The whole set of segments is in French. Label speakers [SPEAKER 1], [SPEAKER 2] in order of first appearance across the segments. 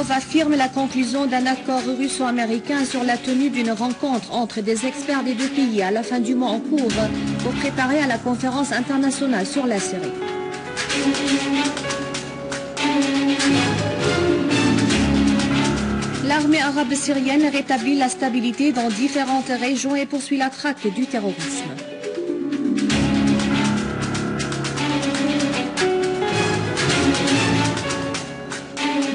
[SPEAKER 1] Lavrov affirme la conclusion d'un accord russo-américain sur la tenue d'une rencontre entre des experts des deux pays à la fin du mois en cours pour préparer à la conférence internationale sur la Syrie. L'armée arabe syrienne rétablit la stabilité dans différentes régions et poursuit la traque du terrorisme.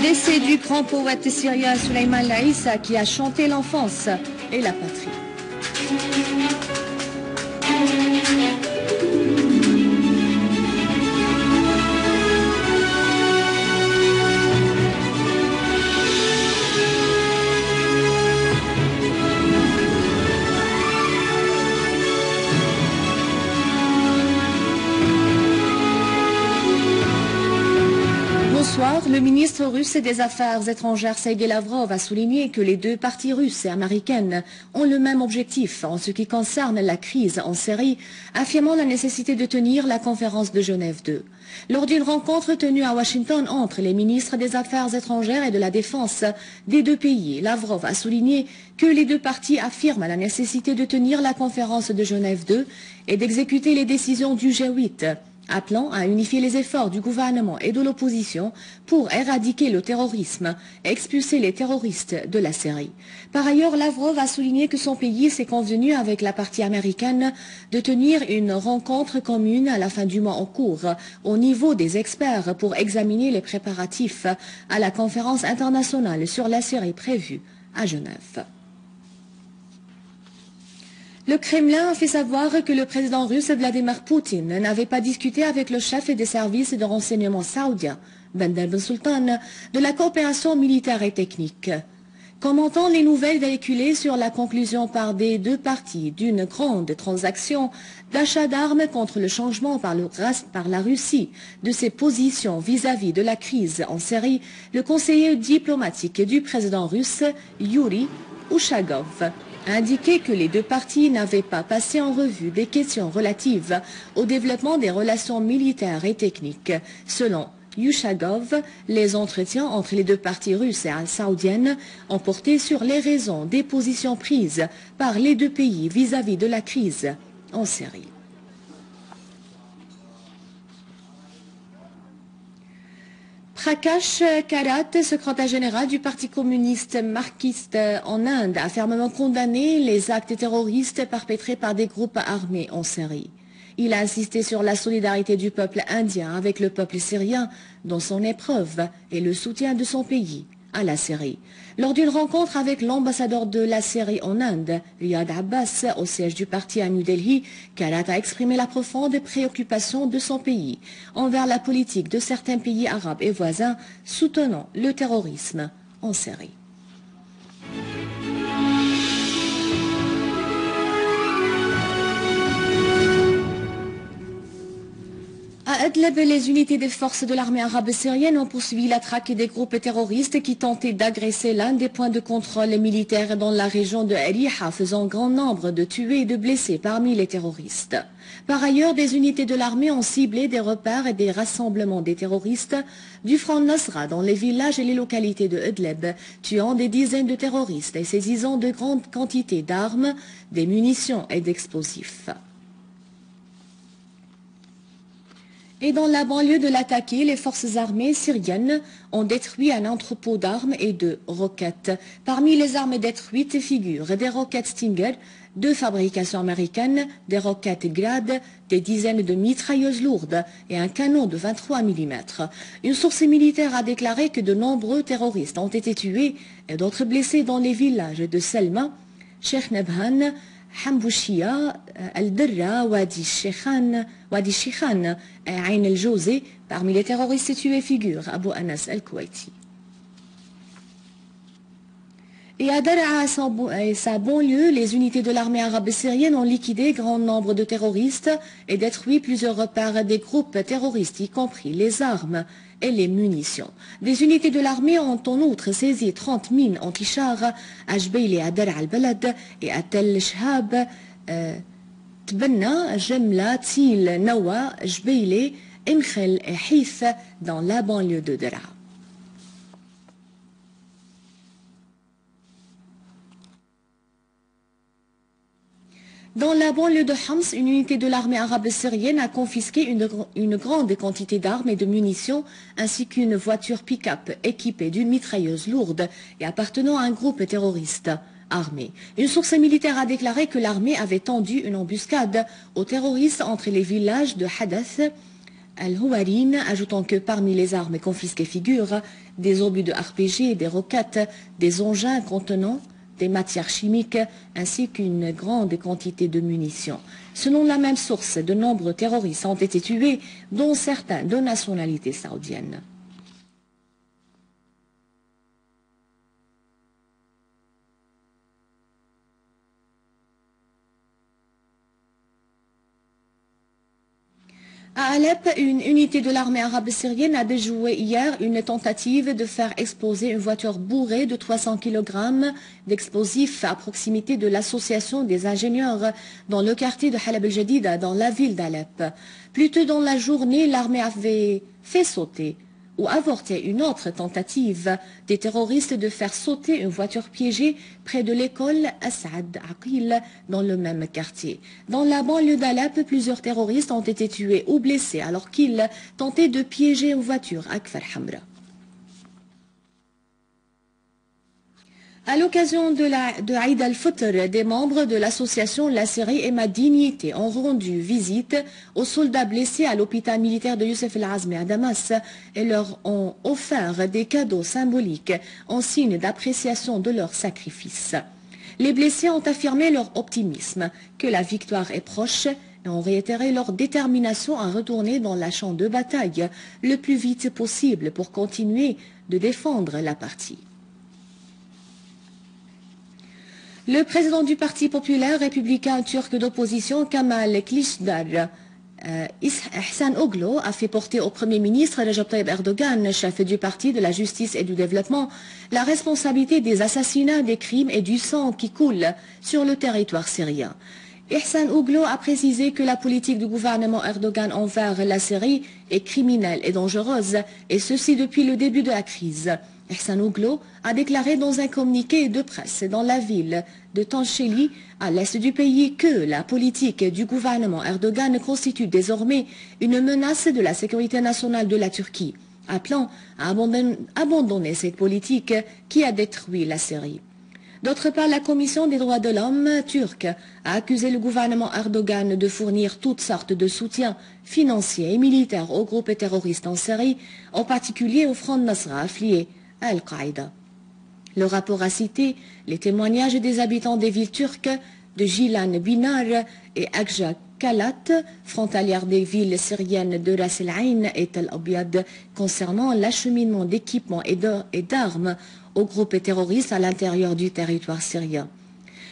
[SPEAKER 1] Décès du grand poète syrien Souleymane Laïssa qui a chanté l'enfance et la patrie. Le ministre russe des Affaires étrangères Sergei Lavrov a souligné que les deux parties russes et américaines ont le même objectif en ce qui concerne la crise en Syrie, affirmant la nécessité de tenir la conférence de Genève 2. Lors d'une rencontre tenue à Washington entre les ministres des Affaires étrangères et de la Défense des deux pays, Lavrov a souligné que les deux parties affirment la nécessité de tenir la conférence de Genève 2 et d'exécuter les décisions du G8. Appelant à unifier les efforts du gouvernement et de l'opposition pour éradiquer le terrorisme et expulser les terroristes de la Syrie. Par ailleurs, Lavrov a souligné que son pays s'est convenu avec la partie américaine de tenir une rencontre commune à la fin du mois en cours au niveau des experts pour examiner les préparatifs à la conférence internationale sur la Syrie prévue à Genève. Le Kremlin a fait savoir que le président russe Vladimir Poutine n'avait pas discuté avec le chef des services de renseignement saoudien, Bandar Ben Sultan, de la coopération militaire et technique. Commentant les nouvelles véhiculées sur la conclusion par des deux parties d'une grande transaction d'achat d'armes contre le changement par la Russie de ses positions vis-à-vis de la crise en Syrie, le conseiller diplomatique du président russe, Yuri Ushagov, a indiqué que les deux parties n'avaient pas passé en revue des questions relatives au développement des relations militaires et techniques. Selon Ushagov, les entretiens entre les deux parties russes et saoudiennes ont porté sur les raisons des positions prises par les deux pays vis-à-vis de la crise en Syrie. Prakash Karat, secrétaire général du Parti communiste marxiste en Inde, a fermement condamné les actes terroristes perpétrés par des groupes armés en Syrie. Il a insisté sur la solidarité du peuple indien avec le peuple syrien dans son épreuve et le soutien de son pays à la Syrie. Lors d'une rencontre avec l'ambassadeur de la Syrie en Inde, Riyad Abbas, au siège du parti à New Delhi, Karat a exprimé la profonde préoccupation de son pays envers la politique de certains pays arabes et voisins soutenant le terrorisme en Syrie. À Idlib, les unités des forces de l'armée arabe syrienne ont poursuivi la traque des groupes terroristes qui tentaient d'agresser l'un des points de contrôle militaire dans la région de Ariha, faisant grand nombre de tués et de blessés parmi les terroristes. Par ailleurs, des unités de l'armée ont ciblé des repères et des rassemblements des terroristes du Front Nasra dans les villages et les localités de Idlib, tuant des dizaines de terroristes et saisissant de grandes quantités d'armes, des munitions et d'explosifs. Et dans la banlieue de Latakia, les forces armées syriennes ont détruit un entrepôt d'armes et de roquettes. Parmi les armes détruites figurent des roquettes Stinger de fabrication américaine, des roquettes Grad, des dizaines de mitrailleuses lourdes et un canon de 23 mm. Une source militaire a déclaré que de nombreux terroristes ont été tués et d'autres blessés dans les villages de Selma, Sheikh Nabhan, Hambouchia, Al-Dirra, Wadi Shikhan, Ain el-Jawzi. Parmi les terroristes tués figure Abu Anas al-Kuwaiti. Et à Daraa et sa banlieue, les unités de l'armée arabe syrienne ont liquidé grand nombre de terroristes et détruit plusieurs repères des groupes terroristes, y compris les armes et les munitions. Des unités de l'armée ont en outre saisi 30 mines anti-chars à Jbeili à Daraa al-Balad et à Tel Shhab, Tbenna, Jemla, Til, Nawa, Jbeili, Imkhel et Hif dans la banlieue de Daraa. Dans la banlieue de Homs, une unité de l'armée arabe syrienne a confisqué une grande quantité d'armes et de munitions, ainsi qu'une voiture pick-up équipée d'une mitrailleuse lourde et appartenant à un groupe terroriste armé. Une source militaire a déclaré que l'armée avait tendu une embuscade aux terroristes entre les villages de Hadath al-Houarine, ajoutant que parmi les armes confisquées figurent des obus de RPG, des roquettes, des engins contenant des matières chimiques ainsi qu'une grande quantité de munitions. Selon la même source, de nombreux terroristes ont été tués, dont certains de nationalité saoudienne. À Alep, une unité de l'armée arabe syrienne a déjoué hier une tentative de faire exploser une voiture bourrée de 300 kg d'explosifs à proximité de l'association des ingénieurs dans le quartier de Halab el-Jadida, dans la ville d'Alep. Plus tôt dans la journée, l'armée avait fait sauter ou avorté une autre tentative des terroristes de faire sauter une voiture piégée près de l'école As'ad Aqil dans le même quartier. Dans la banlieue d'Alep, plusieurs terroristes ont été tués ou blessés alors qu'ils tentaient de piéger une voiture à Kfar Hamra. À l'occasion de Aïd al-Fitr, des membres de l'association La Syrie et ma dignité ont rendu visite aux soldats blessés à l'hôpital militaire de Youssef el-Azmi à Damas et leur ont offert des cadeaux symboliques en signe d'appréciation de leur sacrifice. Les blessés ont affirmé leur optimisme, que la victoire est proche et ont réitéré leur détermination à retourner dans la champ de bataille le plus vite possible pour continuer de défendre la partie. Le président du Parti populaire républicain turc d'opposition, Kemal Kılıçdaroğlu, Ihsan Oglu, a fait porter au Premier ministre Recep Tayyip Erdogan, chef du Parti de la Justice et du Développement, la responsabilité des assassinats, des crimes et du sang qui coule sur le territoire syrien. Ihsan Oglu a précisé que la politique du gouvernement Erdogan envers la Syrie est criminelle et dangereuse, et ceci depuis le début de la crise. Ihsan Oglu a déclaré dans un communiqué de presse dans la ville de Tancheli, à l'est du pays, que la politique du gouvernement Erdogan constitue désormais une menace de la sécurité nationale de la Turquie, appelant à abandonner cette politique qui a détruit la Syrie. D'autre part, la Commission des droits de l'homme turque a accusé le gouvernement Erdogan de fournir toutes sortes de soutien financier et militaire aux groupes terroristes en Syrie, en particulier au Front Nasra affilié à Al-Qaïda. Le rapport a cité les témoignages des habitants des villes turques de Gilan Binar et Akja Kalat, frontalières des villes syriennes de Ras El Ain et Tel Abyad, concernant l'acheminement d'équipements et d'armes aux groupes terroristes à l'intérieur du territoire syrien.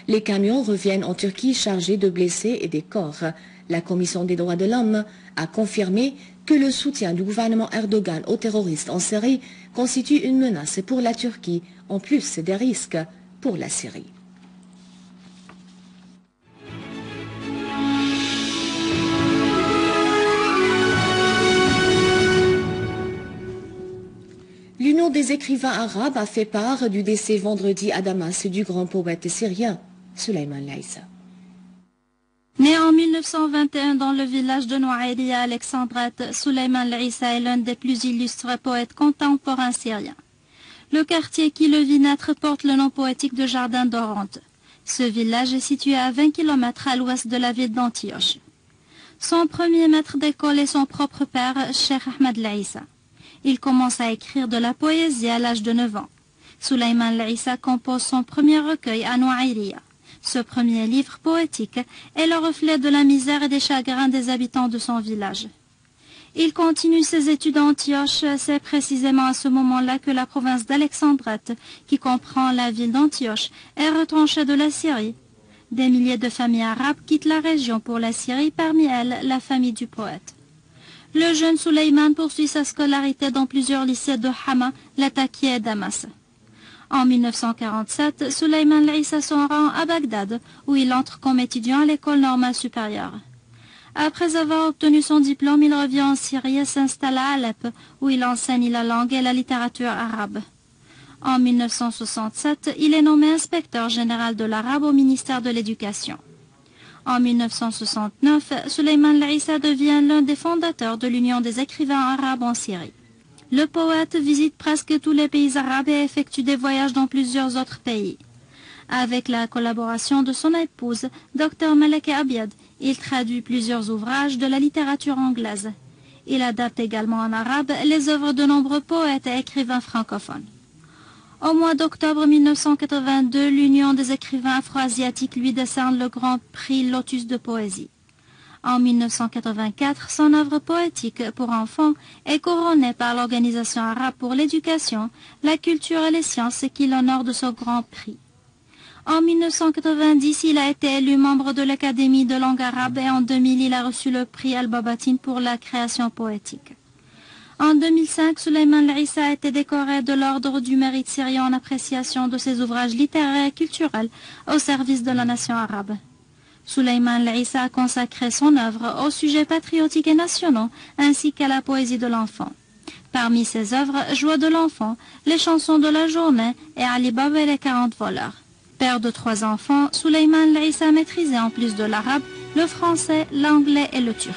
[SPEAKER 1] Les camions reviennent en Turquie chargés de blessés et des corps. La Commission des droits de l'homme a confirmé que le soutien du gouvernement Erdogan aux terroristes en Syrie constitue une menace pour la Turquie, en plus des risques pour la Syrie. L'Union des écrivains arabes a fait part du décès vendredi à Damas du grand poète syrien Souleymane El-Aissa.
[SPEAKER 2] Né en 1921 dans le village de Nouaïria à Alexandrette, Souleymane El-Aissa est l'un des plus illustres poètes contemporains syriens. Le quartier qui le vit naître porte le nom poétique de Jardin d'Oronte. Ce village est situé à 20 km à l'ouest de la ville d'Antioche. Son premier maître d'école est son propre père, Cheikh Ahmed El-Aissa. Il commence à écrire de la poésie à l'âge de 9 ans. Souleymane El-Aissa compose son premier recueil à Nouaïria. Ce premier livre poétique est le reflet de la misère et des chagrins des habitants de son village. Il continue ses études à Antioche. C'est précisément à ce moment-là que la province d'Alexandrette, qui comprend la ville d'Antioche, est retranchée de la Syrie. Des milliers de familles arabes quittent la région pour la Syrie, parmi elles la famille du poète. Le jeune Souleymane poursuit sa scolarité dans plusieurs lycées de Hama, Latakia et Damas. En 1947, Souleymane El-Aissa se rend à Bagdad, où il entre comme étudiant à l'école normale supérieure. Après avoir obtenu son diplôme, il revient en Syrie et s'installe à Alep, où il enseigne la langue et la littérature arabe. En 1967, il est nommé inspecteur général de l'arabe au ministère de l'Éducation. En 1969, Souleymane El-Issa devient l'un des fondateurs de l'Union des écrivains arabes en Syrie. Le poète visite presque tous les pays arabes et effectue des voyages dans plusieurs autres pays. Avec la collaboration de son épouse, Dr Malaka Abiad, il traduit plusieurs ouvrages de la littérature anglaise. Il adapte également en arabe les œuvres de nombreux poètes et écrivains francophones. Au mois d'octobre 1982, l'Union des écrivains afro-asiatiques lui décerne le grand prix Lotus de poésie. En 1984, son œuvre poétique pour enfants est couronnée par l'Organisation arabe pour l'éducation, la culture et les sciences qui l'honore de ce grand prix. En 1990, il a été élu membre de l'Académie de langue arabe et en 2000, il a reçu le prix Al-Babatin pour la création poétique. En 2005, Souleymane El-Issa a été décoré de l'Ordre du Mérite syrien en appréciation de ses ouvrages littéraires et culturels au service de la nation arabe. Souleymane El-Issa a consacré son œuvre aux sujets patriotiques et nationaux ainsi qu'à la poésie de l'enfant. Parmi ses œuvres, Joie de l'enfant, Les chansons de la journée et Ali Baba et les 40 voleurs. Père de 3 enfants, Souleymane El-Issa maîtrisait en plus de l'arabe, le français, l'anglais et le turc.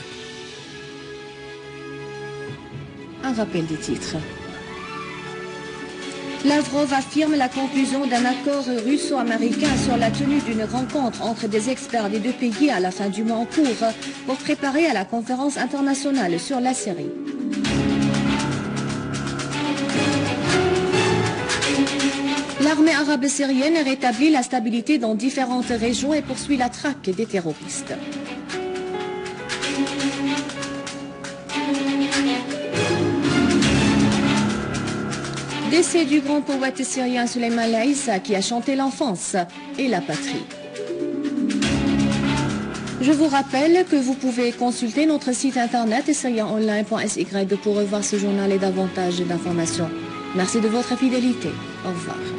[SPEAKER 1] Un rappel des titres. Lavrov affirme la conclusion d'un accord russo-américain sur la tenue d'une rencontre entre des experts des deux pays à la fin du mois en cours pour préparer à la conférence internationale sur la Syrie. L'armée arabe syrienne rétablit la stabilité dans différentes régions et poursuit la traque des terroristes. Décès du grand poète syrien Souleymane El-Issa qui a chanté l'enfance et la patrie. Je vous rappelle que vous pouvez consulter notre site internet syriaonline.sy pour revoir ce journal et davantage d'informations. Merci de votre fidélité. Au revoir.